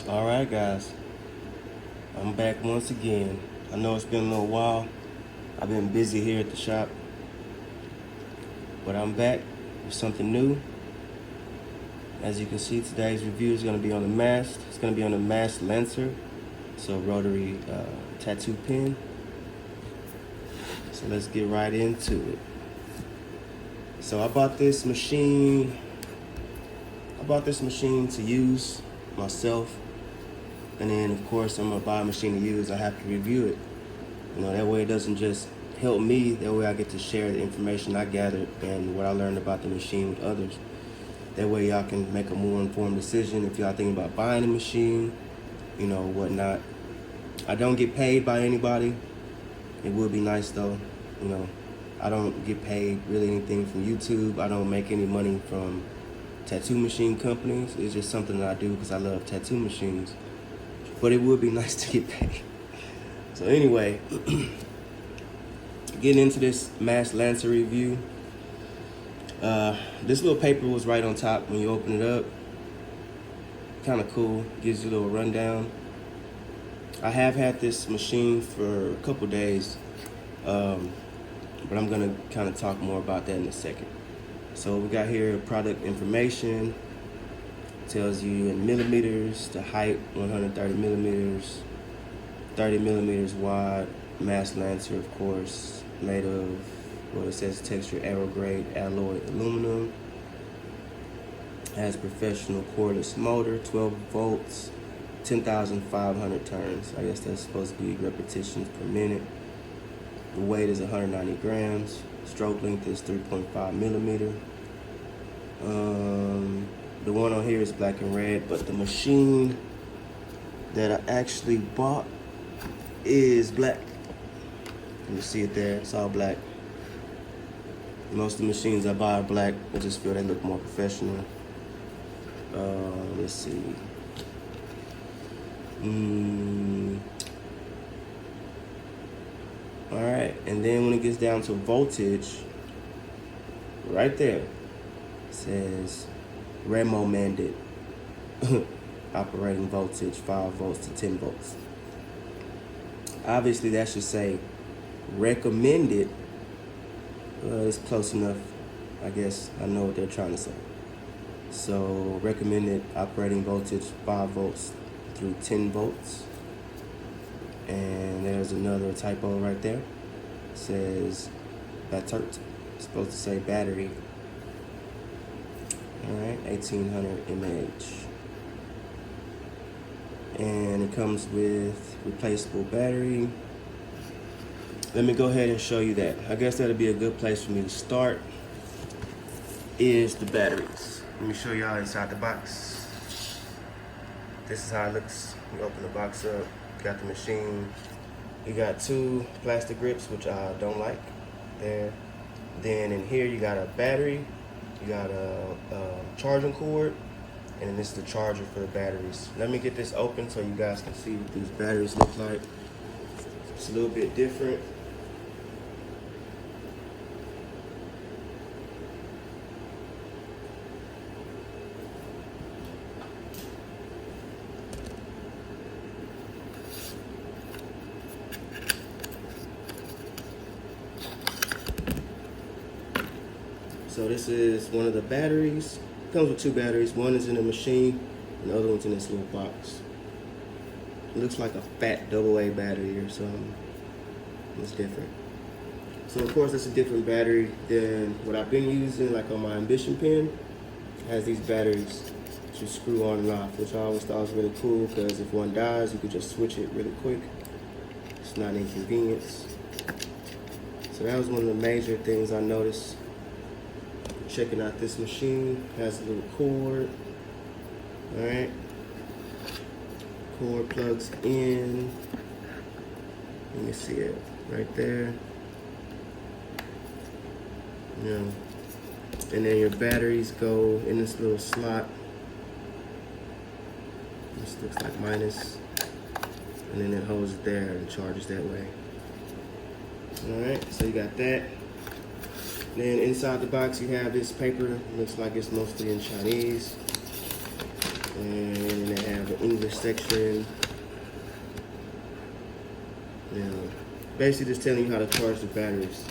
Alright guys, I'm back once again. I know it's been a little while. I've been busy here at the shop, but I'm back with something new. As you can see, today's review is going to be on the Mast. It's going to be on the Mast Lancer. So rotary tattoo pen. So let's get right into it. So I bought this machine to use myself. And then of course I'm gonna buy a machine to use. I have to review it. That way it doesn't just help me, that way I get to share the information I gathered and what I learned about the machine with others. That way y'all can make a more informed decision if y'all thinking about buying a machine, whatnot. I don't get paid by anybody. It would be nice though, I don't get paid really anything from YouTube. I don't make any money from tattoo machine companies. It's just something that I do because I love tattoo machines. But it would be nice to get paid. So anyway, getting into this Mast Lancer review. This little paper was right on top when you open it up. Kind of cool, gives you a little rundown. I have had this machine for a couple days, but I'm gonna kind of talk more about that in a second. So we got here product information. Tells you in millimeters, the height 130 millimeters, 30 millimeters wide. Mast Lancer, of course, made of what it says texture aero grade alloy aluminum. Has professional cordless motor, 12 volts, 10,500 turns. I guess that's supposed to be repetitions per minute. The weight is 190 grams. Stroke length is 3.5 millimeter. The one on here is black and red, but the machine that I actually bought is black. You see it there, it's all black. Most of the machines I buy are black. I just feel they look more professional. Let's see. All right, and then when it gets down to voltage, right there, it says recommended operating voltage 5 volts to 10 volts. Obviously that should say recommended. It's close enough. I guess I know what they're trying to say. So recommended operating voltage 5 volts through 10 volts. And there's another typo right there. It says battery. It's supposed to say battery. Alright, 1800 mAh. And it comes with replaceable battery. Let me go ahead and show you that. I guess that'll be a good place for me to start, is the batteries. Let me show y'all inside the box. This is how it looks. You open the box up, got the machine. You got 2 plastic grips, which I don't like, there. Then in here you got a battery. You got a charging cord, and then this is the charger for the batteries. Let me get this open so you guys can see what these batteries look like. It's a little bit different. So this is one of the batteries. It comes with 2 batteries. One is in the machine, and the other one's in this little box. It looks like a fat AA battery or something. It's different. So of course it's a different battery than what I've been using, like on my Ambition pen. It has these batteries that you screw on and off, which I always thought was really cool because if one dies, you could just switch it really quick. It's not an inconvenience. So that was one of the major things I noticed checking out this machine. Has a little cord. Alright. Cord plugs in. Let me see it right there. And then your batteries go in this little slot. This looks like minus. And then it holds it there and charges that way. Alright, so you got that. Then inside the box you have this paper. Looks like it's mostly in Chinese. And they have the English section. Now, basically just telling you how to charge the batteries.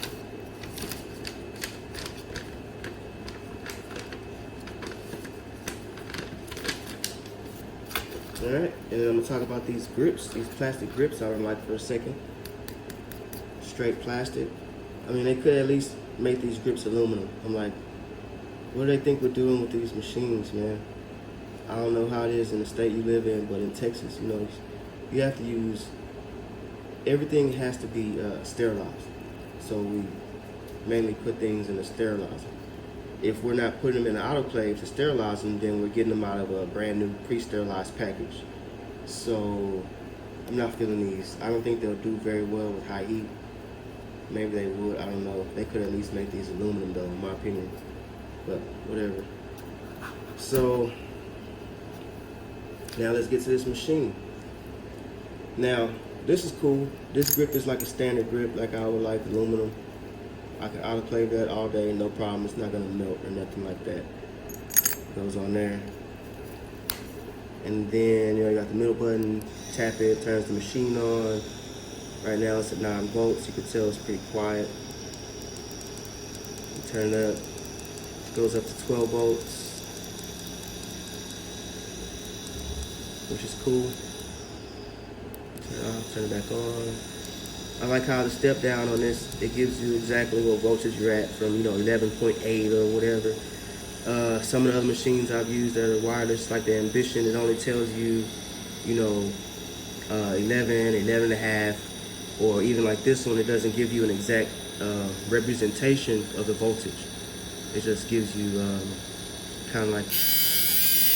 Alright, and then I'm gonna talk about these grips, these plastic grips I don't like for a second. Straight plastic. I mean, they could at least make these grips aluminum. I'm like, what do they think we're doing with these machines, man? I don't know how it is in the state you live in, but in Texas, you know, you have to use, everything has to be sterilized. So we mainly put things in a sterilizer. If we're not putting them in an autoclave to sterilize them, then we're getting them out of a brand new pre-sterilized package. So I'm not feeling these. I don't think they'll do very well with high heat. Maybe they would, I don't know. They could at least make these aluminum though, in my opinion. But whatever. So now let's get to this machine. Now, this is cool. This grip is like a standard grip, like I would like aluminum. I can autoclave that all day, no problem. It's not gonna melt or nothing like that. Goes on there. And then, you know, you got the middle button, tap it, turns the machine on. Right now it's at 9 volts. You can tell it's pretty quiet. You turn it up, it goes up to 12 volts, which is cool. Turn it off, turn it back on. I like how the step down on this, it gives you exactly what voltage you're at from, you know, 11.8 or whatever. Some of the other machines I've used that are wireless, like the Ambition, it only tells you, you know, 11, 11 and a half, or even like this one, it doesn't give you an exact representation of the voltage. It just gives you kind of like,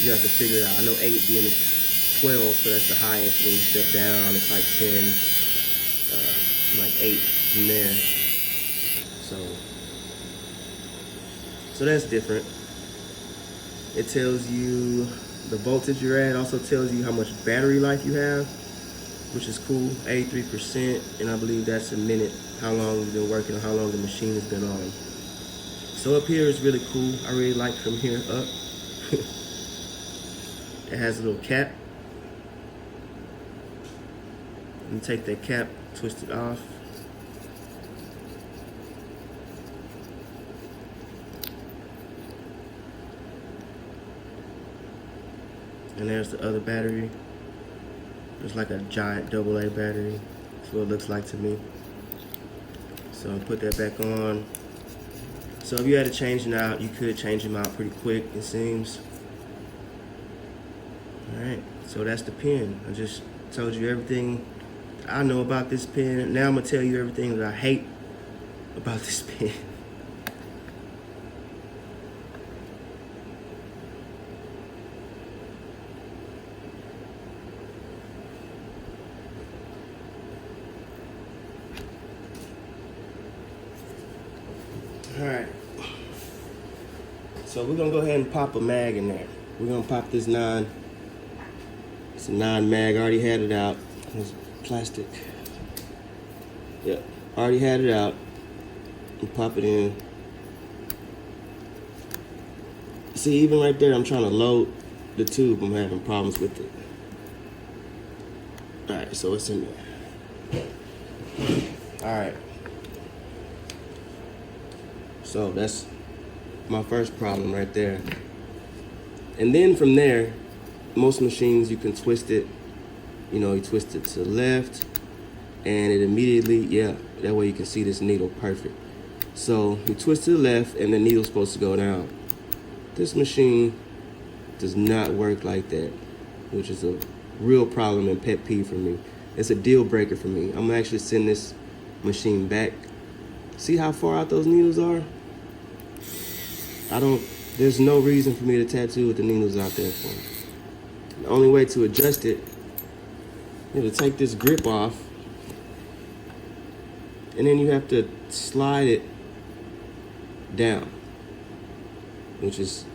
you have to figure it out. I know 8 being the 12, so that's the highest. When you step down, it's like 10. Like 8 from there. So that's different. It tells you the voltage you're at. It also tells you how much battery life you have, which is cool. 83%, and I believe that's a minute, how long you've been working or how long the machine has been on. So up here is really cool. I really like from here up. It has a little cap. You take that cap, twist it off. And there's the other battery. It's like a giant AA battery. That's what it looks like to me. So I'll put that back on. So if you had to change it out, you could change them out pretty quick, it seems. Alright, so that's the pen. I just told you everything I know about this pen. Now I'm gonna tell you everything that I hate about this pen. Alright. So we're gonna go ahead and pop a mag in there. We're gonna pop this 9. It's a 9 mag. I already had it out. It's plastic. Yep. Already had it out. And pop it in. See, even right there, I'm trying to load the tube. I'm having problems with it. Alright, so it's in there. Alright. So that's my first problem right there. And then from there, most machines you can twist it. You know, you twist it to the left and it immediately, yeah, that way you can see this needle perfect. So you twist to the left and the needle's supposed to go down. This machine does not work like that, which is a real problem and pet peeve for me. It's a deal breaker for me. I'm gonna actually send this machine back. See how far out those needles are? There's no reason for me to tattoo with the needles out there for. The only way to adjust it is to take this grip off, and then you have to slide it down, which is,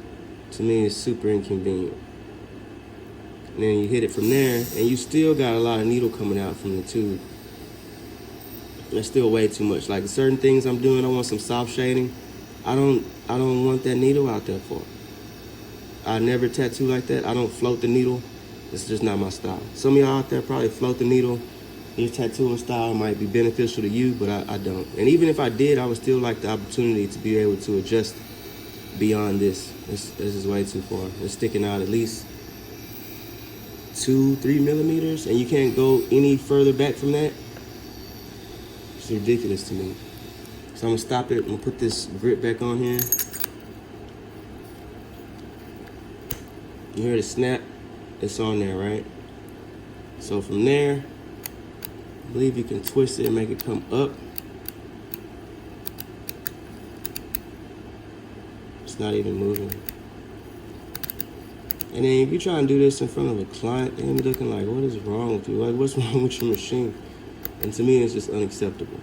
to me, is super inconvenient. And then you hit it from there, and you still got a lot of needle coming out from the tube. That's still way too much. Like certain things I'm doing, I want some soft shading. I don't want that needle out there for. I never tattoo like that. I don't float the needle It's just not my style. Some of y'all out there probably float the needle. Your tattooing style might be beneficial to you, but I don't. And even if I did, I would still like the opportunity to be able to adjust beyond this. This is way too far. It's sticking out at least 2-3 millimeters, and you can't go any further back from that. It's ridiculous to me. So I'm gonna stop it. I'm gonna put this grip back on here. You hear the snap? It's on there, right? So from there, I believe you can twist it and make it come up. It's not even moving. And then if you try and do this in front of a client, they're gonna be looking like, what is wrong with you? Like, what's wrong with your machine? And to me, it's just unacceptable.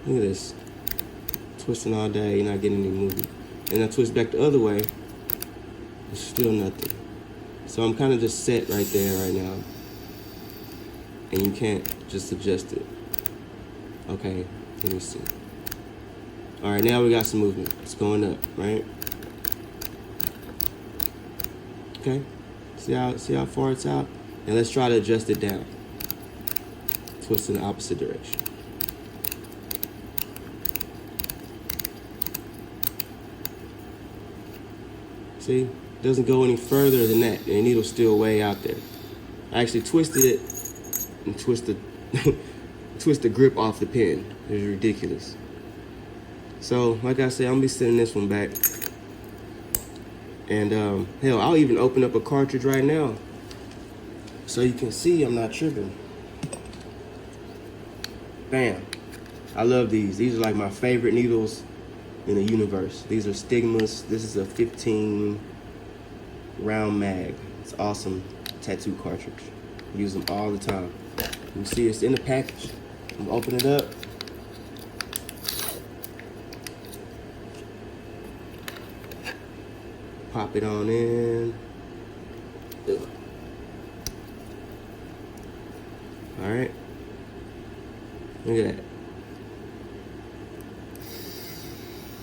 Look at this. Twisting all day, you're not getting any movement. And I twist back the other way, it's still nothing. So I'm kind of just set right there right now. And you can't just adjust it. Okay, let me see. All right, now we got some movement. It's going up, right? Okay, see how far it's out? And let's try to adjust it down. Twist in the opposite direction. See, it doesn't go any further than that. The needle's still way out there. I actually twisted it and twist the grip off the pen. It's ridiculous. So, like I said, I'm gonna be sending this one back. And hell, I'll even open up a cartridge right now so you can see I'm not tripping. Bam. I love these. These are like my favorite needles in the universe. These are Stigmas. This is a 15 round mag. It's awesome tattoo cartridge. Use them all the time. You see it's in the package. I'm gonna open it up. Pop it on in. Ugh. All right. Look at that.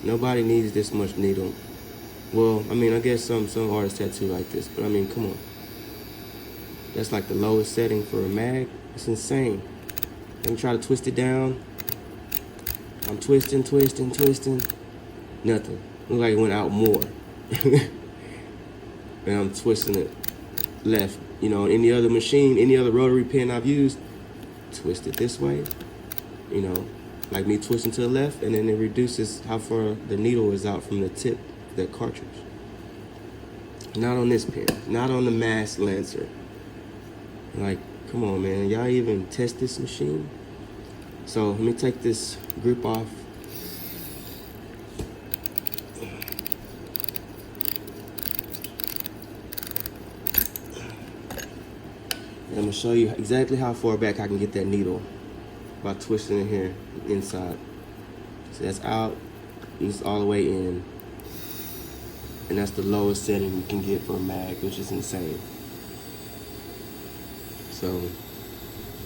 Nobody needs this much needle. Well, I mean, I guess some artists tattoo like this, but I mean, come on. That's like the lowest setting for a mag. It's insane. Let me try to twist it down. I'm twisting. Nothing. Look like it went out more. And I'm twisting it left. You know, any other machine, any other rotary pen I've used, twist it this way. You know, like me twisting to the left, and then it reduces how far the needle is out from the tip of that cartridge. Not on this pen. Not on the Mast Lancer. Like, come on, man. Y'all even test this machine? So let me take this grip off. And I'm gonna show you exactly how far back I can get that needle by twisting it here inside. So that's out, and it's all the way in. And that's the lowest setting you can get for a mag, which is insane. So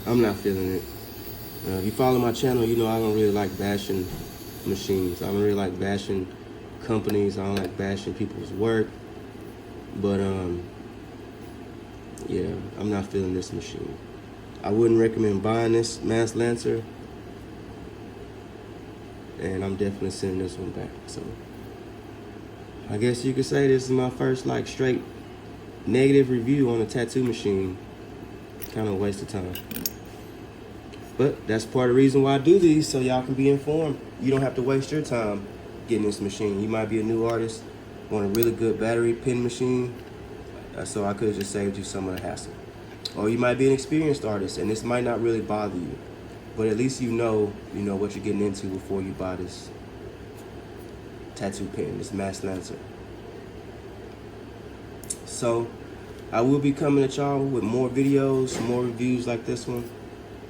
I'm not feeling it. If you follow my channel, you know I don't really like bashing machines. I don't really like bashing companies. I don't like bashing people's work. But yeah, I'm not feeling this machine. I wouldn't recommend buying this Mast Lancer, and I'm definitely sending this one back. So I guess you could say this is my first like straight negative review on a tattoo machine. Kind of a waste of time. But that's part of the reason why I do these, so y'all can be informed. You don't have to waste your time getting this machine. You might be a new artist, want a really good battery pen machine, so I could have just saved you some of the hassle. Or you might be an experienced artist, and this might not really bother you, but at least you know what you're getting into before you buy this tattoo pen, this Mast Lancer. So I will be coming at y'all with more videos, more reviews like this one.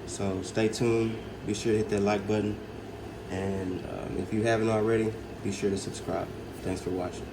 So stay tuned. Be sure to hit that like button. And if you haven't already, be sure to subscribe. Thanks for watching.